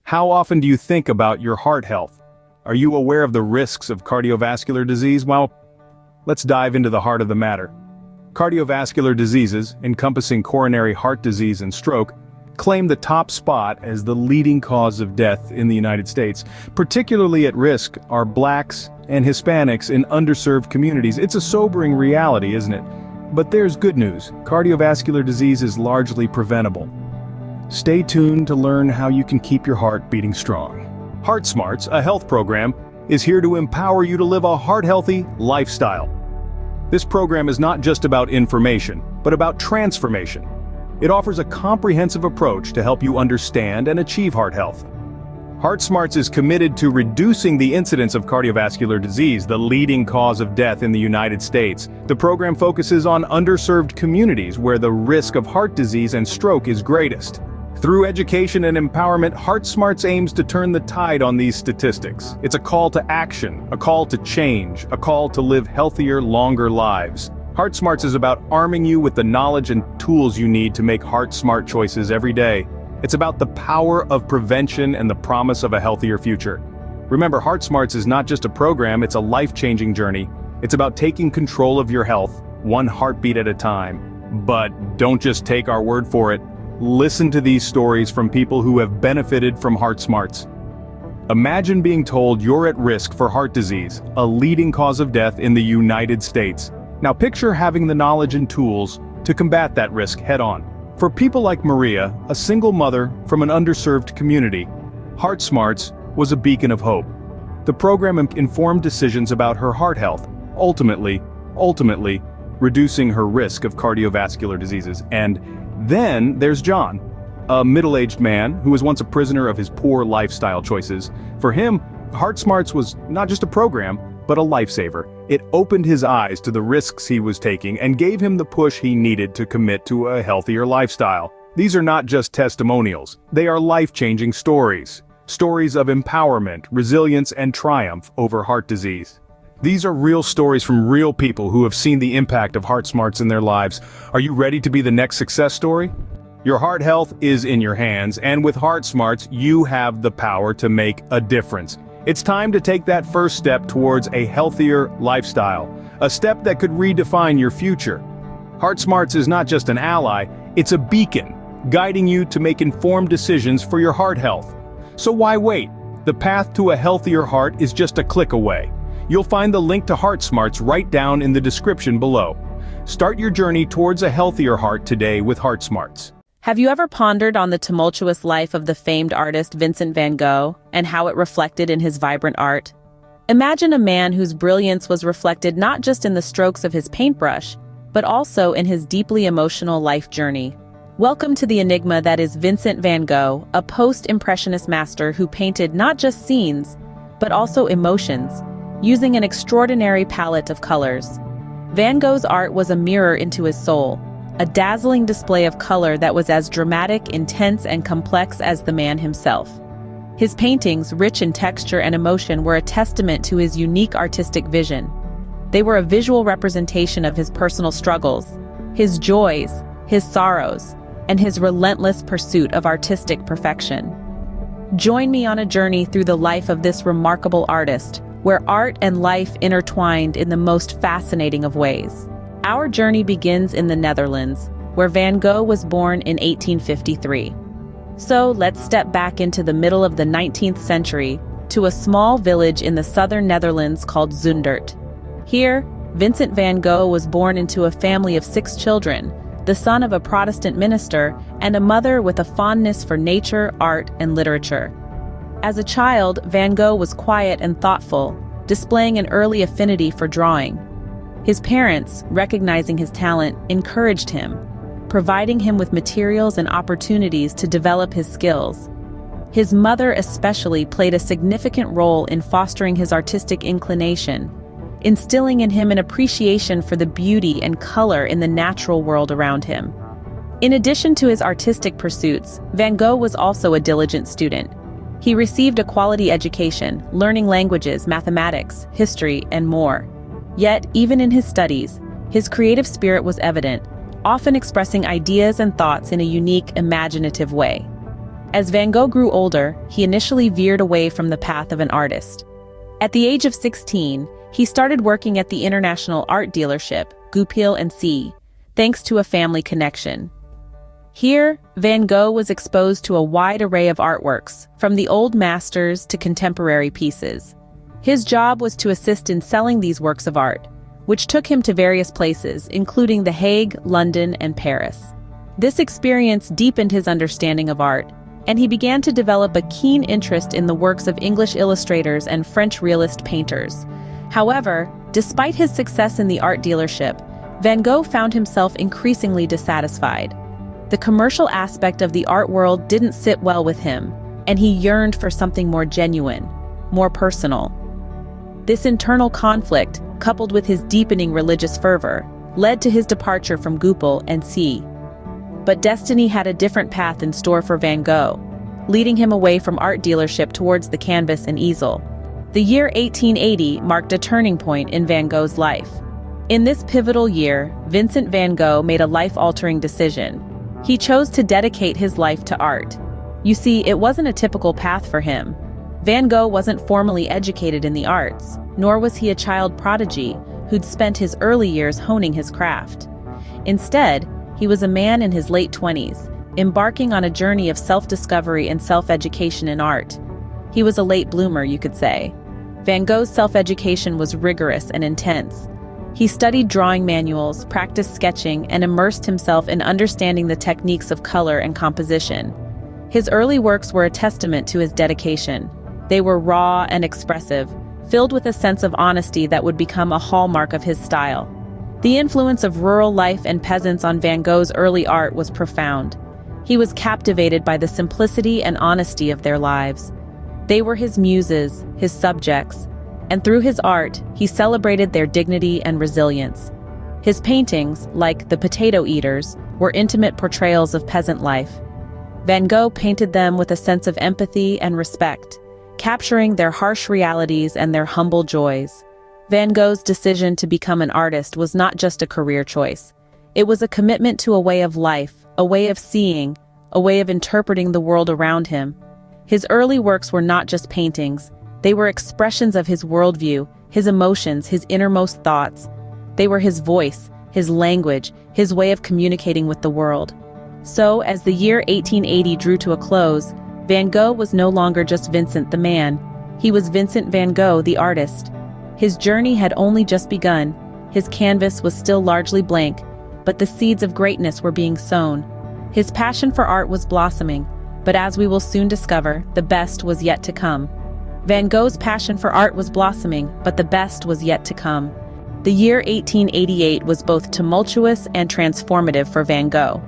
How often do you think about your heart health? Are you aware of the risks of cardiovascular disease? Well, let's dive into the heart of the matter. Cardiovascular diseases, encompassing coronary heart disease and stroke, claim the top spot as the leading cause of death in the United States. Particularly at risk are Blacks and Hispanics in underserved communities. It's a sobering reality, isn't it? But there's good news. Cardiovascular disease is largely preventable. Stay tuned to learn how you can keep your heart beating strong. Heart Smarts, a health program, is here to empower you to live a heart-healthy lifestyle. This program is not just about information, but about transformation. It offers a comprehensive approach to help you understand and achieve heart health. Heart Smarts is committed to reducing the incidence of cardiovascular disease, the leading cause of death in the United States. The program focuses on underserved communities where the risk of heart disease and stroke is greatest. Through education and empowerment, Heart Smarts aims to turn the tide on these statistics. It's a call to action, a call to change, a call to live healthier, longer lives. Heart Smarts is about arming you with the knowledge and tools you need to make heart-smart choices every day. It's about the power of prevention and the promise of a healthier future. Remember, Heart Smarts is not just a program, it's a life-changing journey. It's about taking control of your health, one heartbeat at a time. But don't just take our word for it. Listen to these stories from people who have benefited from Heart Smarts. Imagine being told you're at risk for heart disease, a leading cause of death in the United States. Now picture having the knowledge and tools to combat that risk head-on. For people like Maria, a single mother from an underserved community, Heart Smarts was a beacon of hope. The program informed decisions about her heart health, ultimately reducing her risk of cardiovascular diseases. And then there's John, a middle-aged man who was once a prisoner of his poor lifestyle choices. For him, Heart Smarts was not just a program, but a lifesaver. It opened his eyes to the risks he was taking and gave him the push he needed to commit to a healthier lifestyle. These are not just testimonials, they are life-changing stories. Stories of empowerment, resilience, and triumph over heart disease. These are real stories from real people who have seen the impact of Heart Smarts in their lives. Are you ready to be the next success story? Your heart health is in your hands, and with Heart Smarts, you have the power to make a difference. It's time to take that first step towards a healthier lifestyle, a step that could redefine your future. Heart Smarts is not just an ally, it's a beacon, guiding you to make informed decisions for your heart health. So why wait? The path to a healthier heart is just a click away. You'll find the link to Heart Smarts right down in the description below. Start your journey towards a healthier heart today with Heart Smarts. Have you ever pondered on the tumultuous life of the famed artist Vincent van Gogh and how it reflected in his vibrant art? Imagine a man whose brilliance was reflected not just in the strokes of his paintbrush, but also in his deeply emotional life journey. Welcome to the enigma that is Vincent van Gogh, a post-impressionist master who painted not just scenes, but also emotions, using an extraordinary palette of colors. Van Gogh's art was a mirror into his soul, a dazzling display of color that was as dramatic, intense, and complex as the man himself. His paintings, rich in texture and emotion, were a testament to his unique artistic vision. They were a visual representation of his personal struggles, his joys, his sorrows, and his relentless pursuit of artistic perfection. Join me on a journey through the life of this remarkable artist, where art and life intertwined in the most fascinating of ways. Our journey begins in the Netherlands, where Van Gogh was born in 1853. So let's step back into the middle of the 19th century to a small village in the southern Netherlands called Zundert. Here, Vincent van Gogh was born into a family of 6 children, the son of a Protestant minister and a mother with a fondness for nature, art, and literature. As a child, Van Gogh was quiet and thoughtful, displaying an early affinity for drawing. His parents, recognizing his talent, encouraged him, providing him with materials and opportunities to develop his skills. His mother especially played a significant role in fostering his artistic inclination, instilling in him an appreciation for the beauty and color in the natural world around him. In addition to his artistic pursuits, Van Gogh was also a diligent student. He received a quality education, learning languages, mathematics, history, and more. Yet, even in his studies, his creative spirit was evident, often expressing ideas and thoughts in a unique, imaginative way. As Van Gogh grew older, he initially veered away from the path of an artist. At the age of 16, he started working at the international art dealership, Goupil & C, thanks to a family connection. Here, Van Gogh was exposed to a wide array of artworks, from the old masters to contemporary pieces. His job was to assist in selling these works of art, which took him to various places, including The Hague, London, and Paris. This experience deepened his understanding of art, and he began to develop a keen interest in the works of English illustrators and French realist painters. However, despite his success in the art dealership, Van Gogh found himself increasingly dissatisfied. The commercial aspect of the art world didn't sit well with him, and he yearned for something more genuine, more personal. This internal conflict, coupled with his deepening religious fervor, led to his departure from Goupil & C. But destiny had a different path in store for Van Gogh, leading him away from art dealership towards the canvas and easel. The year 1880 marked a turning point in Van Gogh's life. In this pivotal year, Vincent van Gogh made a life-altering decision. He chose to dedicate his life to art. You see, it wasn't a typical path for him. Van Gogh wasn't formally educated in the arts, nor was he a child prodigy who'd spent his early years honing his craft. Instead, he was a man in his late 20s, embarking on a journey of self-discovery and self-education in art. He was a late bloomer, you could say. Van Gogh's self-education was rigorous and intense. He studied drawing manuals, practiced sketching, and immersed himself in understanding the techniques of color and composition. His early works were a testament to his dedication. They were raw and expressive, filled with a sense of honesty that would become a hallmark of his style. The influence of rural life and peasants on Van Gogh's early art was profound. He was captivated by the simplicity and honesty of their lives. They were his muses, his subjects, and through his art, he celebrated their dignity and resilience. His paintings, like The Potato Eaters, were intimate portrayals of peasant life. Van Gogh painted them with a sense of empathy and respect, capturing their harsh realities and their humble joys. Van Gogh's decision to become an artist was not just a career choice. It was a commitment to a way of life, a way of seeing, a way of interpreting the world around him. His early works were not just paintings. They were expressions of his worldview, his emotions, his innermost thoughts. They were his voice, his language, his way of communicating with the world. So, as the year 1880 drew to a close, Van Gogh was no longer just Vincent the man. He was Vincent van Gogh, the artist. His journey had only just begun. His canvas was still largely blank, but the seeds of greatness were being sown. His passion for art was blossoming, but as we will soon discover, the best was yet to come. Van Gogh's passion for art was blossoming, but the best was yet to come. The year 1888 was both tumultuous and transformative for Van Gogh.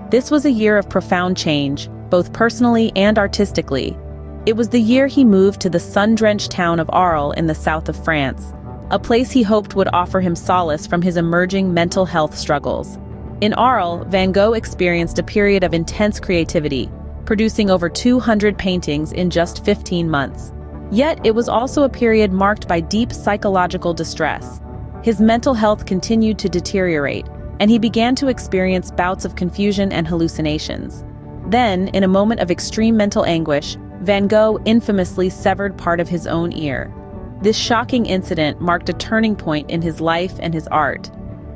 This was a year of profound change, both personally and artistically. It was the year he moved to the sun-drenched town of Arles in the south of France, a place he hoped would offer him solace from his emerging mental health struggles. In Arles, Van Gogh experienced a period of intense creativity, producing over 200 paintings in just 15 months. Yet, it was also a period marked by deep psychological distress. His mental health continued to deteriorate, and he began to experience bouts of confusion and hallucinations. Then, in a moment of extreme mental anguish, Van Gogh infamously severed part of his own ear. This shocking incident marked a turning point in his life and his art.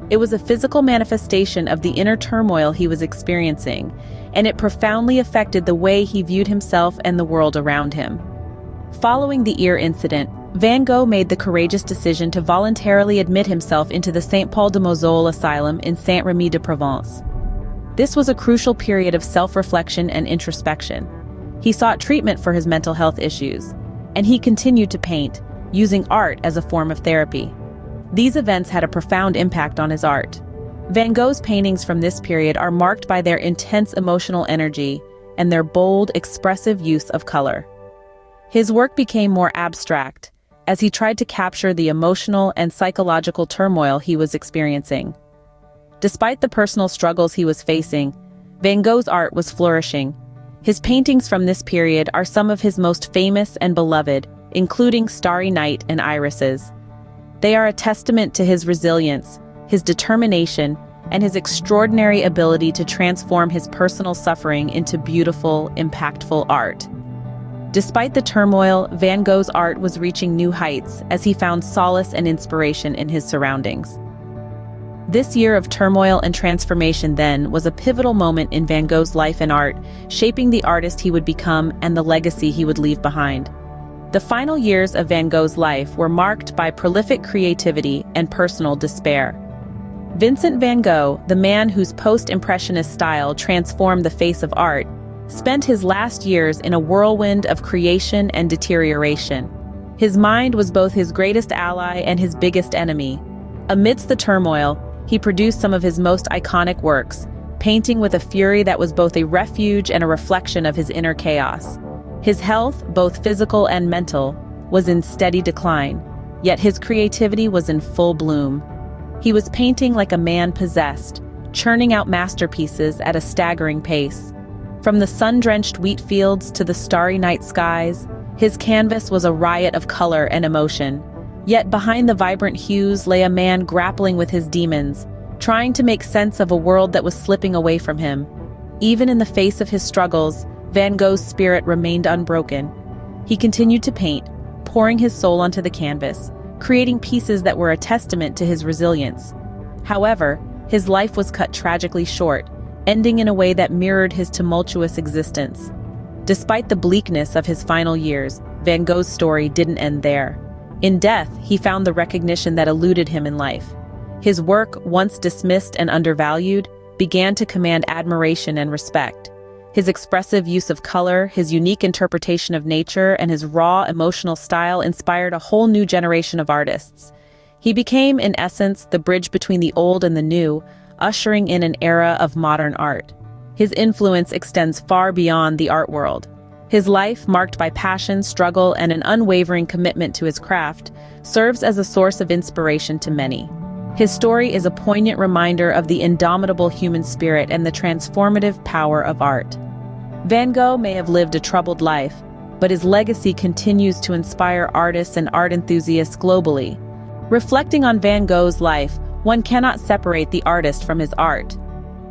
It was a physical manifestation of the inner turmoil he was experiencing, and it profoundly affected the way he viewed himself and the world around him. Following the ear incident, Van Gogh made the courageous decision to voluntarily admit himself into the St. Paul de Moselle Asylum in Saint-Rémy-de-Provence. This was a crucial period of self-reflection and introspection. He sought treatment for his mental health issues, and he continued to paint, using art as a form of therapy. These events had a profound impact on his art. Van Gogh's paintings from this period are marked by their intense emotional energy and their bold, expressive use of color. His work became more abstract as he tried to capture the emotional and psychological turmoil he was experiencing. Despite the personal struggles he was facing, Van Gogh's art was flourishing. His paintings from this period are some of his most famous and beloved, including Starry Night and Irises. They are a testament to his resilience, his determination, and his extraordinary ability to transform his personal suffering into beautiful, impactful art. Despite the turmoil, Van Gogh's art was reaching new heights as he found solace and inspiration in his surroundings. This year of turmoil and transformation, then, was a pivotal moment in Van Gogh's life and art, shaping the artist he would become and the legacy he would leave behind. The final years of Van Gogh's life were marked by prolific creativity and personal despair. Vincent van Gogh, the man whose post-impressionist style transformed the face of art, spent his last years in a whirlwind of creation and deterioration. His mind was both his greatest ally and his biggest enemy. Amidst the turmoil, he produced some of his most iconic works, painting with a fury that was both a refuge and a reflection of his inner chaos. His health, both physical and mental, was in steady decline, yet his creativity was in full bloom. He was painting like a man possessed, churning out masterpieces at a staggering pace. From the sun-drenched wheat fields to the starry night skies, his canvas was a riot of color and emotion. Yet behind the vibrant hues lay a man grappling with his demons, trying to make sense of a world that was slipping away from him. Even in the face of his struggles, Van Gogh's spirit remained unbroken. He continued to paint, pouring his soul onto the canvas, creating pieces that were a testament to his resilience. However, his life was cut tragically short, ending in a way that mirrored his tumultuous existence. Despite the bleakness of his final years, Van Gogh's story didn't end there. In death, he found the recognition that eluded him in life. His work, once dismissed and undervalued, began to command admiration and respect. His expressive use of color, his unique interpretation of nature, and his raw, emotional style inspired a whole new generation of artists. He became, in essence, the bridge between the old and the new, ushering in an era of modern art. His influence extends far beyond the art world. His life, marked by passion, struggle, and an unwavering commitment to his craft, serves as a source of inspiration to many. His story is a poignant reminder of the indomitable human spirit and the transformative power of art. Van Gogh may have lived a troubled life, but his legacy continues to inspire artists and art enthusiasts globally. Reflecting on Van Gogh's life, one cannot separate the artist from his art.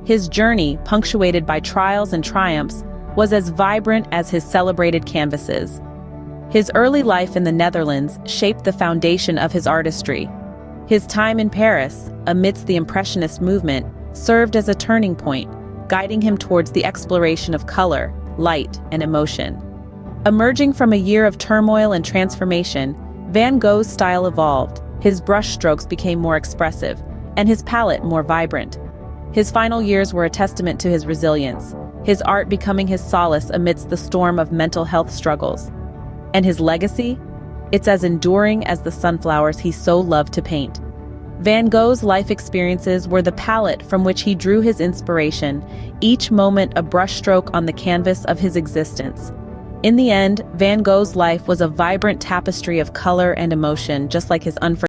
His journey, punctuated by trials and triumphs, was as vibrant as his celebrated canvases. His early life in the Netherlands shaped the foundation of his artistry. His time in Paris, amidst the Impressionist movement, served as a turning point, guiding him towards the exploration of color, light, and emotion. Emerging from a year of turmoil and transformation, Van Gogh's style evolved. His brushstrokes became more expressive, and his palette more vibrant. His final years were a testament to his resilience, his art becoming his solace amidst the storm of mental health struggles. And his legacy? It's as enduring as the sunflowers he so loved to paint. Van Gogh's life experiences were the palette from which he drew his inspiration, each moment a brushstroke on the canvas of his existence. In the end, Van Gogh's life was a vibrant tapestry of color and emotion, just like his unforgettable